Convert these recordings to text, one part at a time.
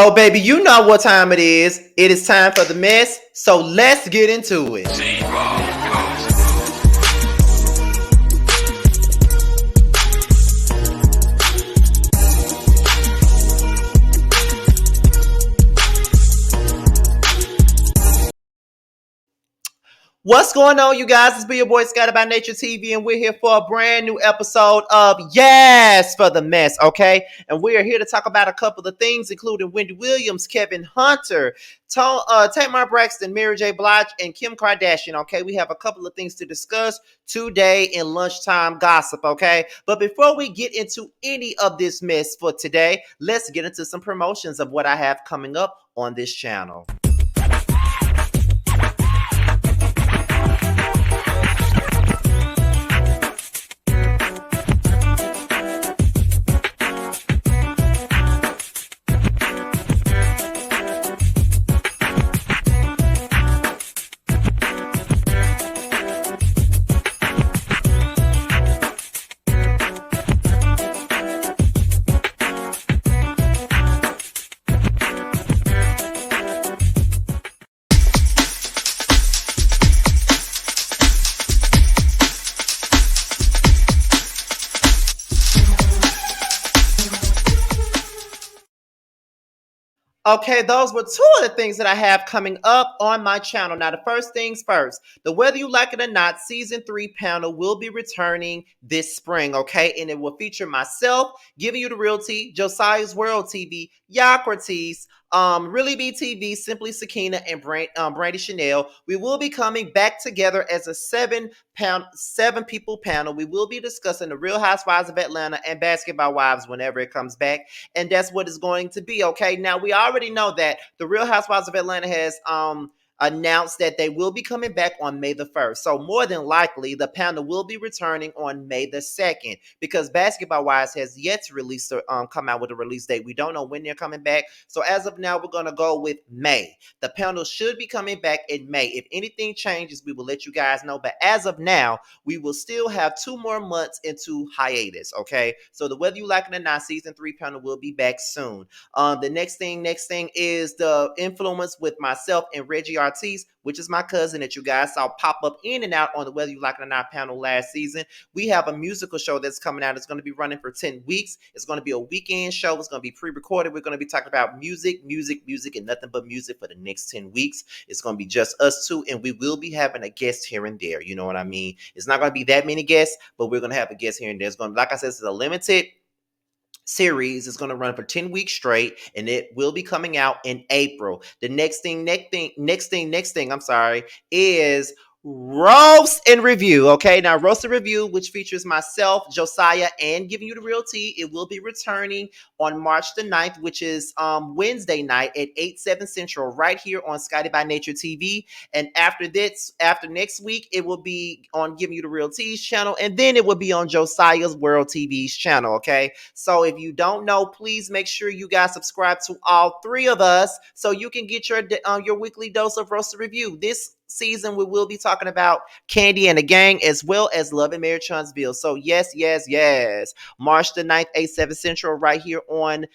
Oh, baby, you know what time it is. It is time for the mess, so let's get into it. What's going on, you guys? It's be your boy Scotty by Nature TV, and we're here for a brand new episode of Yes for the Mess, okay? And we are here to talk about a couple of things, including Wendy Williams, Kevin Hunter, Tamar Braxton, Mary J. Blige, and Kim Kardashian, okay? We have a couple of things to discuss today in lunchtime gossip, okay? But before we get into any of this mess for today, let's get into some promotions of what I have coming up on this channel. Okay, those were two of the things that I have coming up on my channel. Now, the first things first, the Whether You Like It or Not Season 3 panel will be returning this spring, okay? And it will feature myself, Giving You the Real Tea, Josiah's World TV, Yocrates, Really Be TV, Simply Sakina, and Brandy Chanel. We will be coming back together as a seven people panel. We will be discussing the Real Housewives of Atlanta and Basketball Wives whenever it comes back. And that's what it's going to be, okay? Now, we already know that the Real Housewives of Atlanta has announced that they will be coming back on May the 1st. So more than likely, the panel will be returning on May the 2nd because Basketball Wives has yet to release come out with a release date. We don't know when they're coming back. So as of now, we're going to go with May. The panel should be coming back in May. If anything changes, we will let you guys know. But as of now, we will still have 2 more months into hiatus, okay? So the Whether You Like It or Not Season 3 panel will be back soon. The next thing is the influence with myself and Reggie Ortiz, which is my cousin that you guys saw pop up in and out on the Whether You Like It or Not panel last season. We have a musical show that's coming out. It's going to be running for 10 weeks. It's going to be a weekend show. It's going to be pre-recorded. We're going to be talking about music, and nothing but music for the next 10 weeks. It's going to be just us two, and we will be having a guest here and there. You know what I mean? It's not going to be that many guests, but we're going to have a guest here and there. It's going to, like I said, it's a limited series. Is going to run for 10 weeks straight, and it will be coming out in April. The next thing, I'm sorry, is Roast and Review. Okay, now Roast and Review, which features myself, Josiah, and Giving You the Real Tea, it will be returning on March the 9th, which is Wednesday night at 8/7 Central, right here on Scotty by Nature TV. And after next week, it will be on Giving You the Real Tea's channel, and then it will be on Josiah's World TV's channel. Okay, so if you don't know, please make sure you guys subscribe to all 3 of us so you can get your weekly dose of Roast and Review. This season we will be talking about Candy and the Gang as well as Love and Marriage Huntsville. So yes, March the 9th, 8/7 Central, right here on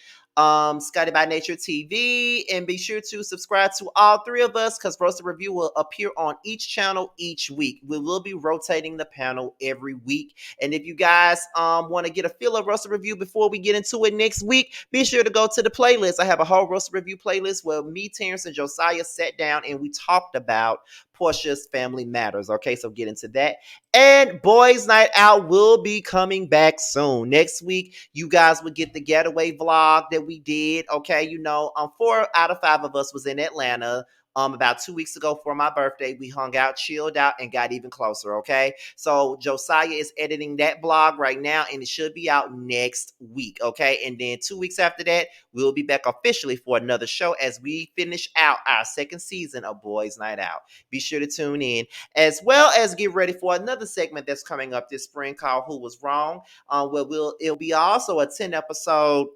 Scotty by Nature TV. And be sure to subscribe to all 3 of us because Roast and Review will appear on each channel each week. We will be rotating the panel every week. And if you guys want to get a feel of Roast and Review before we get into it next week, be sure to go to the playlist. I have a whole Roast and Review playlist where me, Terrence, and Josiah sat down and we talked about Portia's Family Matters. Okay, so get into that. And Boys Night Out will be coming back soon. Next week, you guys will get the getaway vlog that we did. Okay, you know, 4 out of 5 of us was in Atlanta. About 2 weeks ago for my birthday. We hung out, chilled out, and got even closer, okay? So Josiah is editing that vlog right now, and it should be out next week, okay? And then 2 weeks after that, we'll be back officially for another show as we finish out our 2nd season of Boys Night Out. Be sure to tune in, as well as get ready for another segment that's coming up this spring called Who Was Wrong? Where it'll be also a 10-episode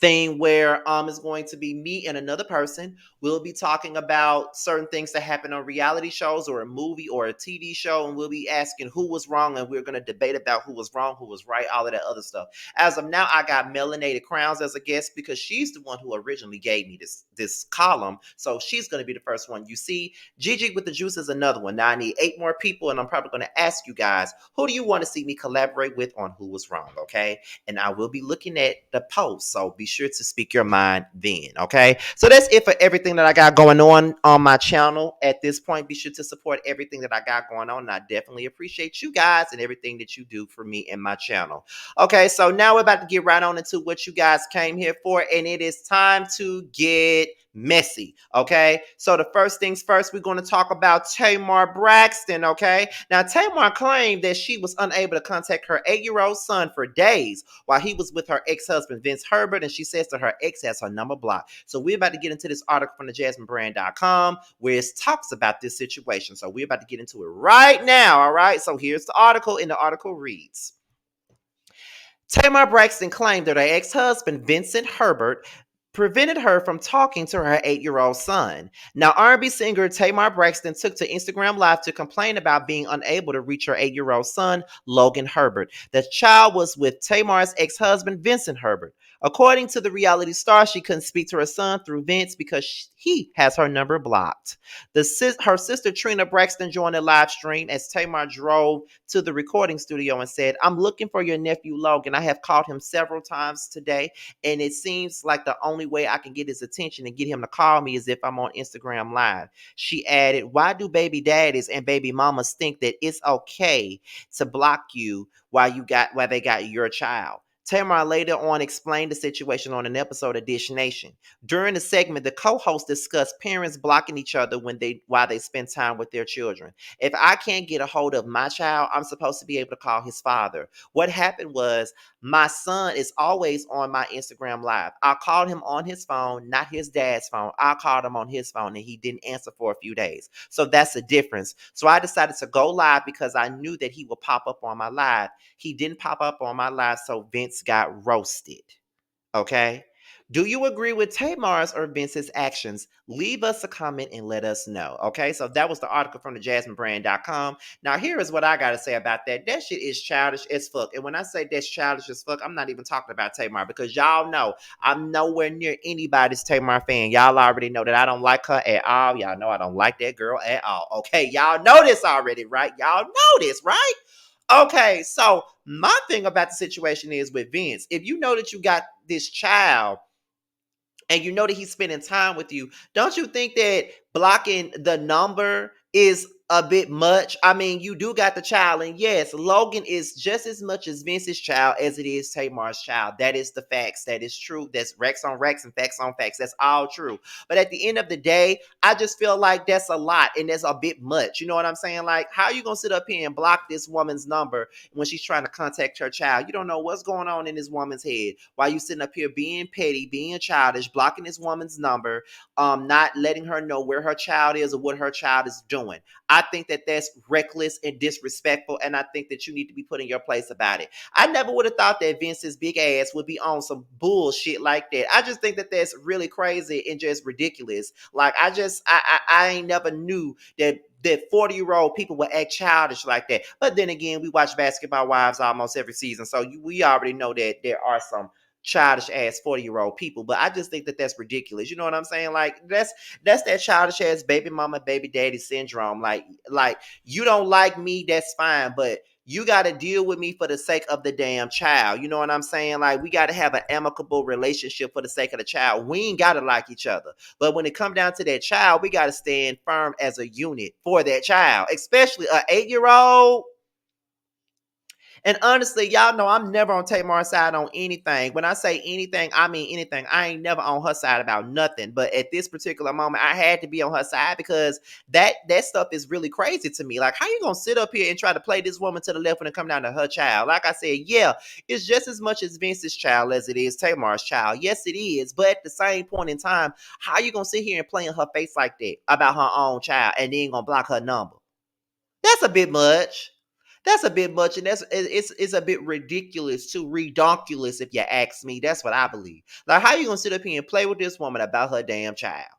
thing where it's going to be me and another person. We'll be talking about certain things that happen on reality shows or a movie or a TV show, and we'll be asking who was wrong, and we're going to debate about who was wrong, who was right, all of that other stuff. As of now, I got Melanated Crowns as a guest because she's the one who originally gave me this column, so she's going to be the first one. You see, Gigi with the Juice is another one. Now I need 8 more people, and I'm probably going to ask you guys, who do you want to see me collaborate with on Who Was Wrong, okay? And I will be looking at the post, so be sure to speak your mind then, okay? So that's it for everything that I got going on my channel at this point. Be sure to support everything that I got going on, and I definitely appreciate you guys and everything that you do for me and my channel. Okay, so now we're about to get right on into what you guys came here for, and it is time to get messy, okay? So the first things first, we're going to talk about Tamar Braxton, okay? Now, Tamar claimed that she was unable to contact her 8-year-old son for days while he was with her ex-husband, Vince Herbert, and she says that her ex has her number blocked. So we're about to get into this article from the JasmineBrand.com where it talks about this situation. So we're about to get into it right now, all right? So here's the article, and the article reads, Tamar Braxton claimed that her ex-husband, Vincent Herbert, prevented her from talking to her 8-year-old son. Now, R&B singer Tamar Braxton took to Instagram Live to complain about being unable to reach her 8-year-old son, Logan Herbert. The child was with Tamar's ex-husband, Vincent Herbert. According to the reality star, she couldn't speak to her son through Vince because he has her number blocked. Her sister Trina Braxton joined the live stream as Tamar drove to the recording studio and said, "I'm looking for your nephew Logan. I have called him several times today, and it seems like the only way I can get his attention and get him to call me is if I'm on Instagram Live." She added, "Why do baby daddies and baby mamas think that it's okay to block you while they got your child?" Tamar later on explained the situation on an episode of Dish Nation. During the segment, the co-host discussed parents blocking each other while they spend time with their children. "If I can't get a hold of my child, I'm supposed to be able to call his father. What happened was my son is always on my Instagram Live. I called him on his phone, not his dad's phone. I called him on his phone and he didn't answer for a few days. So that's the difference. So I decided to go live because I knew that he would pop up on my live. He didn't pop up on my live, so Vince got roasted." Okay? Do you agree with Tamar's or Vince's actions? Leave us a comment and let us know. Okay, so that was the article from the JasmineBrand.com. Now, here is what I got to say about that. That shit is childish as fuck. And when I say that's childish as fuck, I'm not even talking about Tamar because y'all know I'm nowhere near anybody's Tamar fan. Y'all already know that I don't like her at all. Y'all know I don't like that girl at all. Okay, y'all know this already, right? Y'all know this, right? Okay, so my thing about the situation is with Vince, if you know that you got this child and you know that he's spending time with you, don't you think that blocking the number is a bit much? I mean, you do got the child, and yes, Logan is just as much as Vince's child as it is Tamar's child. That is the facts. That is true. That's Rex on Rex and facts on facts. That's all true. But at the end of the day, I just feel like that's a lot and that's a bit much. You know what I'm saying? Like, how are you gonna sit up here and block this woman's number when she's trying to contact her child? You don't know what's going on in this woman's head. While you sitting up here being petty, being childish, blocking this woman's number, not letting her know where her child is or what her child is doing. I think that that's reckless and disrespectful, and I think that you need to be put in your place about it. I never would have thought that Vince's big ass would be on some bullshit like that. I just think that that's really crazy and just ridiculous. Like, I ain't never knew that 40-year-old people would act childish like that. But then again, we watch Basketball Wives almost every season, so we already know that there are some childish ass 40-year-old people. But I just think that that's ridiculous. You know what I'm saying? Like, that's that childish ass baby mama, baby daddy syndrome. Like you don't like me, that's fine, but you got to deal with me for the sake of the damn child. You know what I'm saying? Like, we got to have an amicable relationship for the sake of the child. We ain't got to like each other. But when it come down to that child, we got to stand firm as a unit for that child, especially an 8-year-old. And honestly, y'all know I'm never on Tamar's side on anything. When I say anything, I mean anything. I ain't never on her side about nothing. But at this particular moment, I had to be on her side because that stuff is really crazy to me. Like, how you gonna sit up here and try to play this woman to the left when it come down to her child? Like I said, yeah, it's just as much as Vince's child as it is Tamar's child. Yes, it is. But at the same point in time, how you gonna sit here and play in her face like that about her own child and then gonna block her number? That's a bit much. That's a bit much, and it's a bit ridiculous to redonkulous if you ask me. That's what I believe. Like, how you gonna sit up here and play with this woman about her damn child?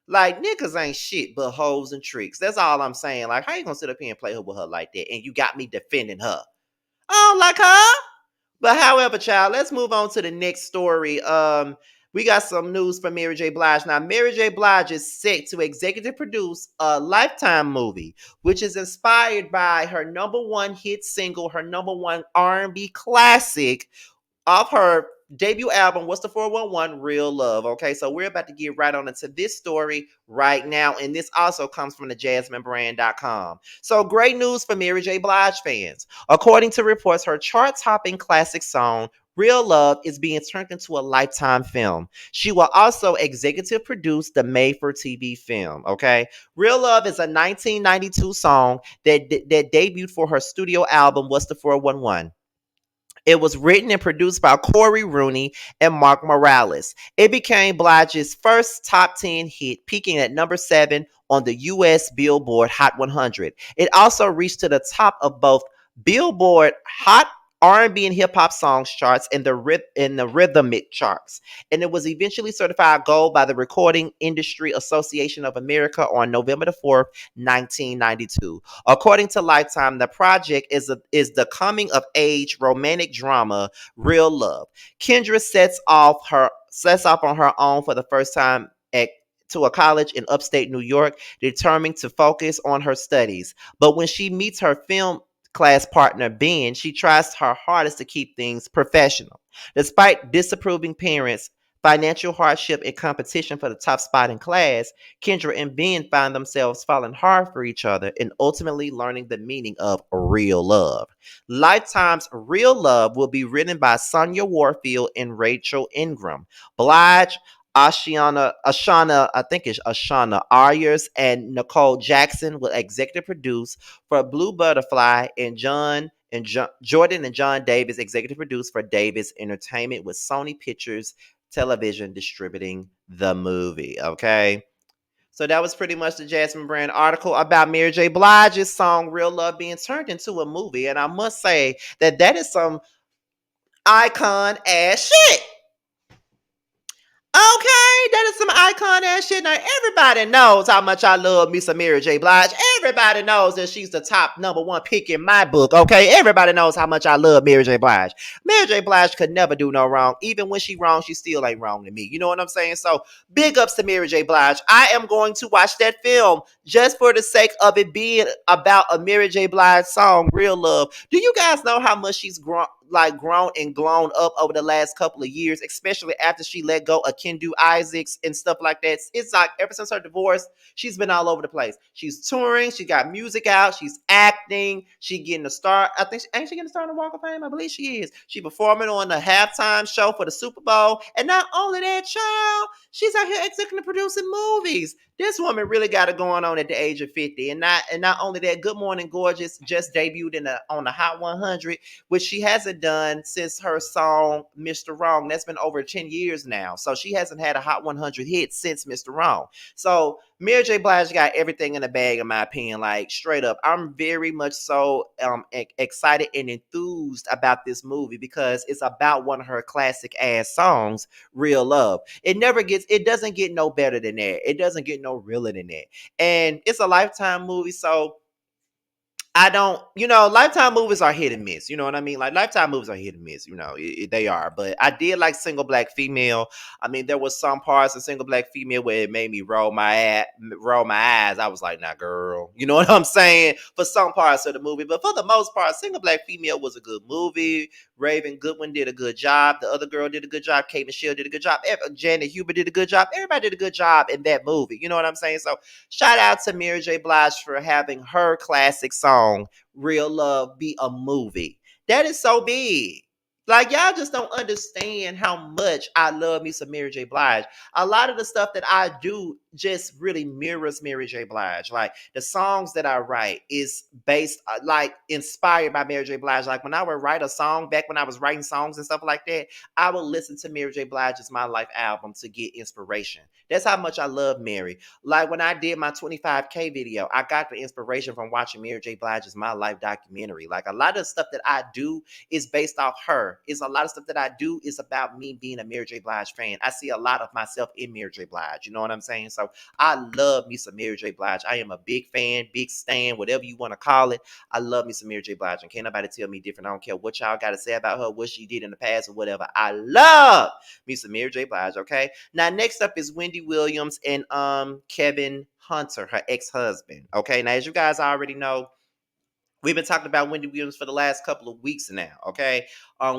Like, niggas ain't shit but hoes and tricks. That's all I'm saying. Like, how you gonna sit up here and play her with her like that? And you got me defending her. I don't like her. But however, child, let's move on to the next story. We got some news from Mary J. Blige. Now, Mary J. Blige is set to executive produce a Lifetime movie, which is inspired by her number one hit single, her number one R&B classic, off her debut album, What's the 411? Real Love. Okay, so we're about to get right on into this story right now. And this also comes from the jasminebrand.com. So, great news for Mary J. Blige fans. According to reports, her chart topping classic song, Real Love, is being turned into a Lifetime film. She will also executive produce the made for TV film. Okay, Real Love is a 1992 song that debuted for her studio album, What's the 411? It was written and produced by Corey Rooney and Mark Morales. It became Blige's first top 10 hit, peaking at number 7 on the US Billboard Hot 100. It also reached to the top of both Billboard Hot R&B and hip hop songs charts and the rhythmic charts. And it was eventually certified gold by the Recording Industry Association of America on November the 4th, 1992. According to Lifetime, the project is the coming of age romantic drama Real Love. Kendra sets off on her own for the first time to a college in upstate New York, determined to focus on her studies. But when she meets her film class partner Ben, she tries her hardest to keep things professional. Despite disapproving parents, financial hardship, and competition for the top spot in class, Kendra and Ben find themselves falling hard for each other and ultimately learning the meaning of real love. Lifetime's Real Love will be written by Sonia Warfield and Rachel Ingram. Blige, I think it's Ashana Ayers, and Nicole Jackson will executive produce for Blue Butterfly, and Jordan and John Davis executive produce for Davis Entertainment, with Sony Pictures Television distributing the movie. Okay. So that was pretty much the Jasmine Brand article about Mary J. Blige's song Real Love being turned into a movie. And I must say that is some icon ass shit. Okay, that is some icon ass shit. Now everybody knows how much I love me some Mary J. Blige. Everybody knows that she's the top number one pick in my book. Okay, everybody knows how much I love Mary J. Blige. Mary J. Blige could never do no wrong. Even when she wrong, she still ain't wrong to me. You know what I'm saying? So big ups to Mary J. Blige. I am going to watch that film just for the sake of it being about a Mary J. Blige song, Real Love. Do you guys know how much she's grown and grown up over the last couple of years, especially after she let go of Kendu Isaacs and stuff like that? It's like ever since her divorce, she's been all over the place. She's touring, she got music out, she's acting, she getting a star. I think ain't she getting a star on the Walk of Fame? I believe she is. She performing on the halftime show for the Super Bowl. And not only that, child, she's out here executive producing movies. This woman really got it going on at the age of 50. And not only that, Good Morning Gorgeous just debuted on the Hot 100, which she hasn't done since her song Mr. Wrong. That's been over 10 years now. So she hasn't had a Hot 100 hit since Mr. Wrong. So Mary J. Blige got everything in the bag, in my opinion. Like, straight up, I'm very much so excited and enthused about this movie because it's about one of her classic ass songs, Real Love. It doesn't get no better than that. It doesn't get no realer than that. And it's a Lifetime movie, so I don't, Lifetime movies are hit and miss. You know what I mean? Like, Lifetime movies are hit and miss. They are. But I did like Single Black Female. I mean, there was some parts of Single Black Female where it made me roll my eyes. I was like, nah, girl. You know what I'm saying? For some parts of the movie. But for the most part, Single Black Female was a good movie. Raven Goodwin did a good job. The other girl did a good job. Kate Michelle did a good job. Janet Huber did a good job. Everybody did a good job in that movie. You know what I'm saying? So shout out to Mary J. Blige for having her classic song, Real Love, be a movie. That is so big. Like, y'all just don't understand how much I love me some Mary J. Blige. A lot of the stuff that I do just really mirrors Mary J. Blige. Like, the songs that I write is based, like, inspired by Mary J. Blige. Like, when I would write a song, back when I was writing songs and stuff like that, I would listen to Mary J. Blige's My Life album to get inspiration. That's how much I love Mary. Like, when I did my 25K video, I got the inspiration from watching Mary J. Blige's My Life documentary. Like, a lot of stuff that I do is based off her. It's a lot of stuff that I do is about me being a Mary J. Blige fan. I see a lot of myself in Mary J. Blige. You know what I'm saying? So I love me some Mary J. Blige. I am a big fan, big stan, whatever you want to call it. I love me some Mary J. Blige. And can't nobody tell me different. I don't care what y'all got to say about her, what she did in the past or whatever. I love me some Mary J. Blige, okay? Now, next up is Wendy Williams and Kevin Hunter, her ex-husband. Okay, now as you guys already know, we've been talking about Wendy Williams for the last couple of weeks now, okay?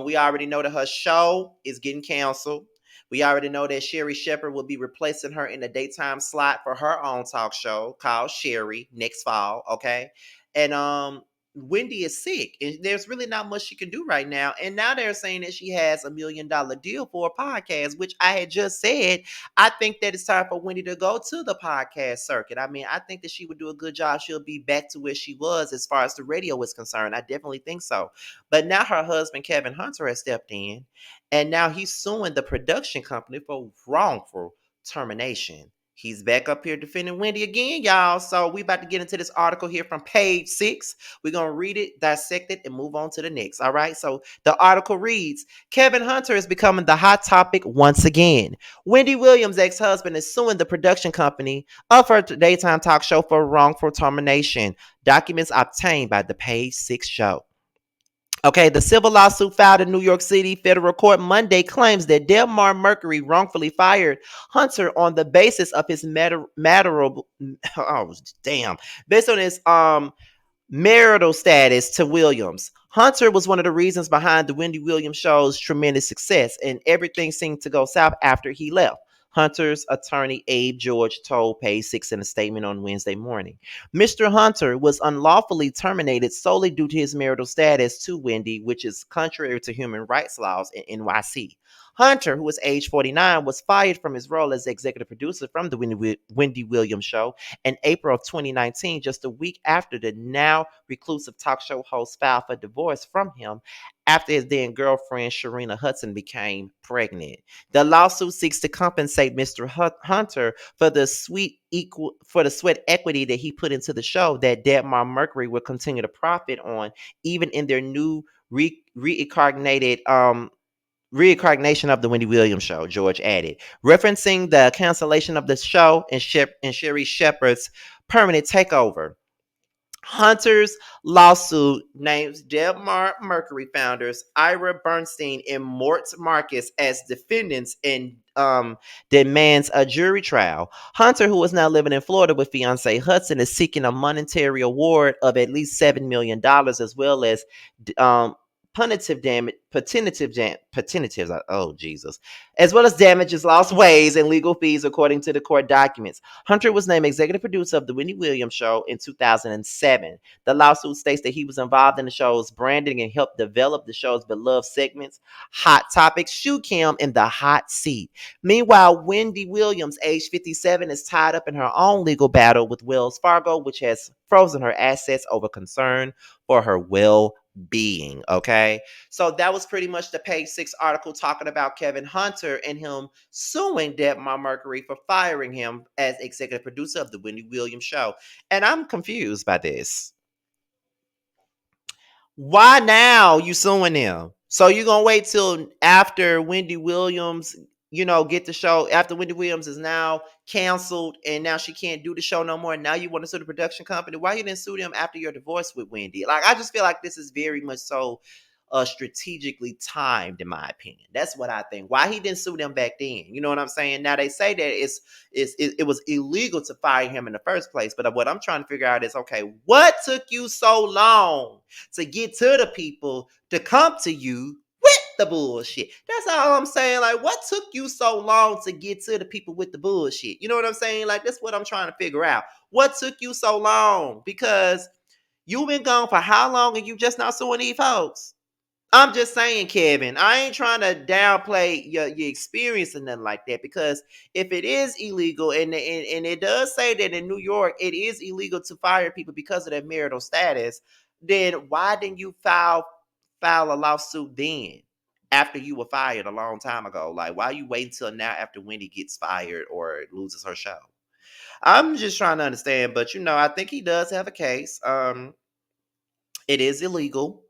We already know that her show is getting canceled. We already know that Sherry Shepherd will be replacing her in the daytime slot for her own talk show called Sherry next fall, okay? And Wendy is sick, and there's really not much she can do right now. And now they're saying that she has $1 million deal for a podcast, which I had just said I think that it's time for Wendy to go to the podcast circuit. I mean, I think that she would do a good job. She'll be back to where she was as far as the radio is concerned. I definitely think so. But now her husband, Kevin Hunter, has stepped in, and now he's suing the production company for wrongful termination. He's back up here defending Wendy again, y'all. So we about to get into this article here from page 6. We're going to read it, dissect it, and move on to the next. All right. So the article reads, Kevin Hunter is becoming the hot topic once again. Wendy Williams' ex-husband is suing the production company of her daytime talk show for wrongful termination. Documents obtained by the Page 6 show. Okay, the civil lawsuit filed in New York City federal court Monday claims that Delmar Mercury wrongfully fired Hunter on the basis of his oh damn, based on his marital status to Williams. Hunter was one of the reasons behind the Wendy Williams show's tremendous success, and everything seemed to go south after he left. Hunter's attorney Abe George told Page 6 in a statement on Wednesday morning. Mr. Hunter was unlawfully terminated solely due to his marital status to Wendy, which is contrary to human rights laws in NYC. Hunter, who was age 49, was fired from his role as executive producer from the Wendy Williams show in April of 2019, just a week after the now reclusive talk show host filed for divorce from him after his then girlfriend Sharina Hudson became pregnant. The lawsuit seeks to compensate Mr. Hunter for the sweat equity that he put into the show that Deadmar Mercury will continue to profit on, even in their new reincarnation of the Wendy Williams show, George added, referencing the cancellation of the show and Sherry Shepherd's permanent takeover. Hunter's lawsuit names Delmar Mercury founders Ira Bernstein and Mort Marcus as defendants and demands a jury trial. Hunter, who is now living in Florida with fiancee Hudson, is seeking a monetary award of at least $7 million, as well as oh Jesus, as well as damages, lost wages, and legal fees, according to the court documents. Hunter was named executive producer of the Wendy Williams show in 2007. The lawsuit states that he was involved in the show's branding and helped develop the show's beloved segments, Hot Topics, Shoe Cam, and The Hot Seat. Meanwhile, Wendy Williams, age 57, is tied up in her own legal battle with Wells Fargo, which has frozen her assets over concern for her well-being. Okay, so that was pretty much the Page 6 article talking about Kevin Hunter and him suing Debmar Mercury for firing him as executive producer of the Wendy Williams show. And I'm confused by this. Why now you suing them? So you gonna wait till after Wendy Williams, get the show, after Wendy Williams is now canceled and now she can't do the show no more, and now you want to sue the production company? Why you didn't sue them after your divorce with Wendy? Like, I just feel like this is very much so strategically timed, in my opinion. That's what I think. Why he didn't sue them back then? You know what I'm saying? Now they say that it was illegal to fire him in the first place, but what I'm trying to figure out is, okay, what took you so long to get to the people to come to you with the bullshit? That's all I'm saying. Like, what took you so long to get to the people with the bullshit? You know what I'm saying? Like, that's what I'm trying to figure out. What took you so long? Because you've been gone for how long and you just not suing these folks? I'm just saying, Kevin, I ain't trying to downplay your experience or nothing like that, because if it is illegal, and it does say that in New York it is illegal to fire people because of their marital status, then why didn't you file a lawsuit then, after you were fired a long time ago? Like, why you wait until now after Wendy gets fired or loses her show? I'm just trying to understand, but I think he does have a case. It is illegal.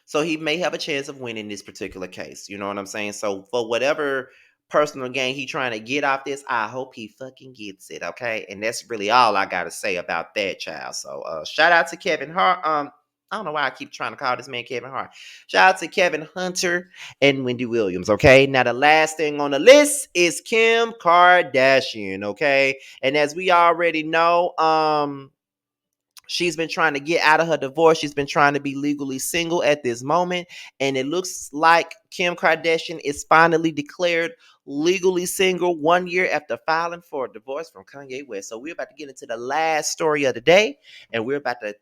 So he may have a chance of winning this particular case. You know what I'm saying? So for whatever personal gain he trying to get off this, I hope he fucking gets it. Okay. And that's really all I gotta say about that, child. So shout out to Kevin Hart. I don't know why I keep trying to call this man Kevin Hart. Shout out to Kevin Hunter and Wendy Williams. Okay. Now the last thing on the list is Kim Kardashian. Okay. And as we already know, she's been trying to get out of her divorce. She's been trying to be legally single at this moment. And it looks like Kim Kardashian is finally declared legally single 1 year after filing for a divorce from Kanye West. So we're about to get into the last story of the day. And we're about to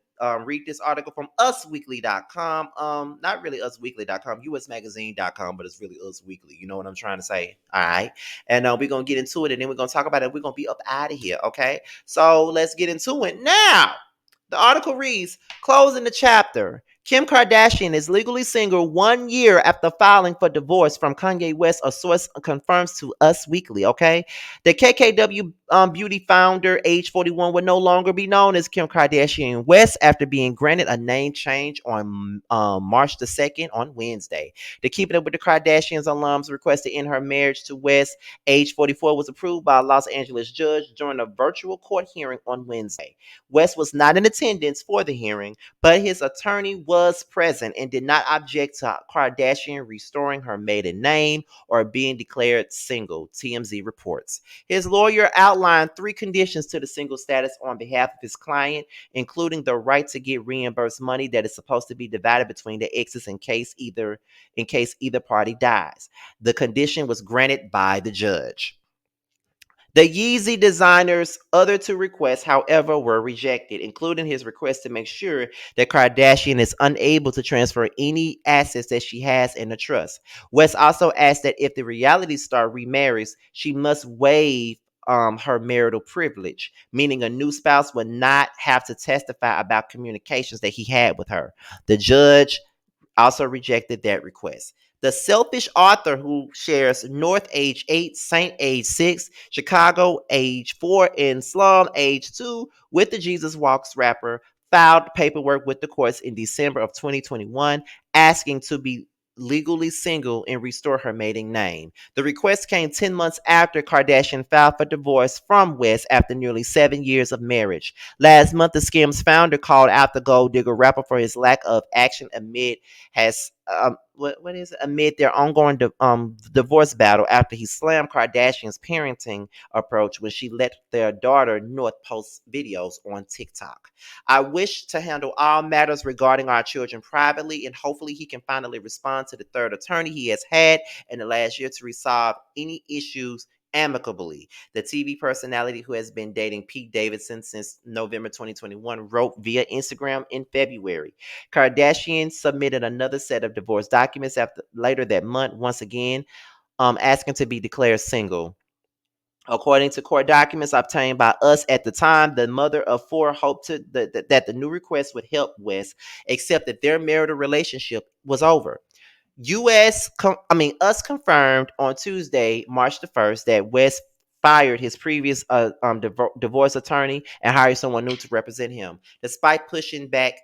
read this article from usweekly.com. Not really usweekly.com, usmagazine.com, but it's really Us Weekly. You know what I'm trying to say? All right. And we're going to get into it, and then we're going to talk about it. We're going to be up out of here. Okay. So let's get into it now. The article reads, closing the chapter. Kim Kardashian is legally single 1 year after filing for divorce from Kanye West, a source confirms to Us Weekly, okay? The KKW beauty founder, age 41, will no longer be known as Kim Kardashian West after being granted a name change on March the 2nd on Wednesday. The Keeping Up with the Kardashians alums request to end her marriage to West, age 44, was approved by a Los Angeles judge during a virtual court hearing on Wednesday. West was not in attendance for the hearing, but his attorney was present and did not object to Kardashian restoring her maiden name or being declared single, TMZ reports. His lawyer outlined 3 conditions to the single status on behalf of his client, including the right to get reimbursed money that is supposed to be divided between the exes in case either party dies. The condition was granted by the judge. The Yeezy designer's other 2 requests, however, were rejected, including his request to make sure that Kardashian is unable to transfer any assets that she has in a trust. West also asked that if the reality star remarries, she must waive her marital privilege, meaning a new spouse would not have to testify about communications that he had with her. The judge also rejected that request. The selfish author, who shares North age 8, Saint age 6, Chicago age 4, and Slum age 2 with the Jesus Walks rapper, filed paperwork with the courts in December of 2021 asking to be legally single and restore her maiden name. The request came 10 months after Kardashian filed for divorce from West after nearly 7 years of marriage. Last month, the Skims founder called out the gold digger rapper for his lack of action amid their ongoing divorce battle after he slammed Kardashian's parenting approach when she let their daughter North post videos on TikTok. I wish to handle all matters regarding our children privately, and hopefully he can finally respond to the third attorney he has had in the last year to resolve any issues amicably. The TV personality, who has been dating Pete Davidson since November 2021, wrote via Instagram in February. Kardashian submitted another set of divorce documents later that month, once again asking to be declared single. According to court documents obtained by Us at the time, the mother of 4 hoped that the new request would help West accept that their marital relationship was over. Us confirmed on Tuesday, March the 1st, that West fired his previous divorce attorney and hired someone new to represent him. Despite pushing back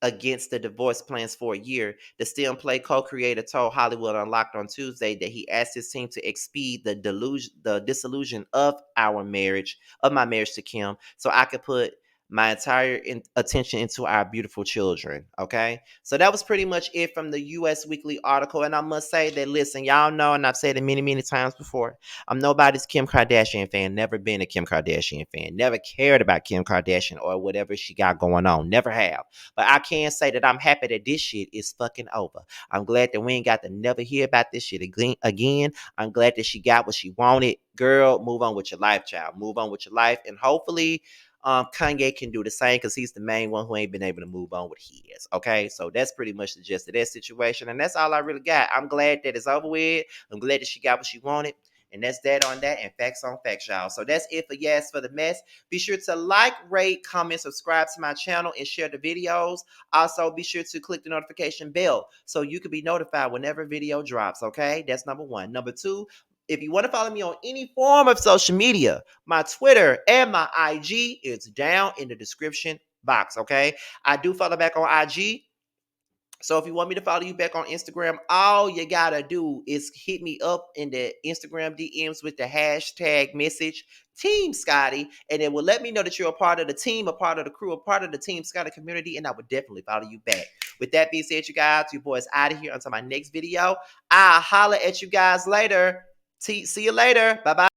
against the divorce plans for a year, the Still Play co-creator told Hollywood Unlocked on Tuesday that he asked his team to expedite the dissolution of my marriage to Kim, so I could put my entire attention into our beautiful children. Okay, so that was pretty much it from the US Weekly article. And I must say that, listen, y'all know, and I've said it many, many times before, I'm nobody's Kim Kardashian fan, never been a Kim Kardashian fan, never cared about Kim Kardashian or whatever she got going on, never have. But I can say that I'm happy that this shit is fucking over. I'm glad that we ain't got to never hear about this shit again. I'm glad that she got what she wanted. Girl, move on with your life, child. Move on with your life. And hopefully, Kanye can do the same because he's the main one who ain't been able to move on with his. Okay, so that's pretty much the gist of that situation, and that's all I really got. I'm glad that it's over with. I'm glad that she got what she wanted. And that's that on that and facts on facts, y'all. So that's it for Yes for the Mess. Be sure to like, rate, comment, subscribe to my channel, and share the videos. Also, be sure to click the notification bell so you can be notified whenever video drops, okay? That's number one. Number two, if you want to follow me on any form of social media, my Twitter and my IG is down in the description box, okay? I do follow back on IG. So if you want me to follow you back on Instagram, all you gotta do is hit me up in the Instagram DMs with the hashtag message Team Scotty, and it will let me know that you're a part of the team, a part of the crew, a part of the Team Scotty community, and I would definitely follow you back. With that being said, you guys, your boy's out of here until my next video. I'll holler at you guys later. See you later. Bye-bye.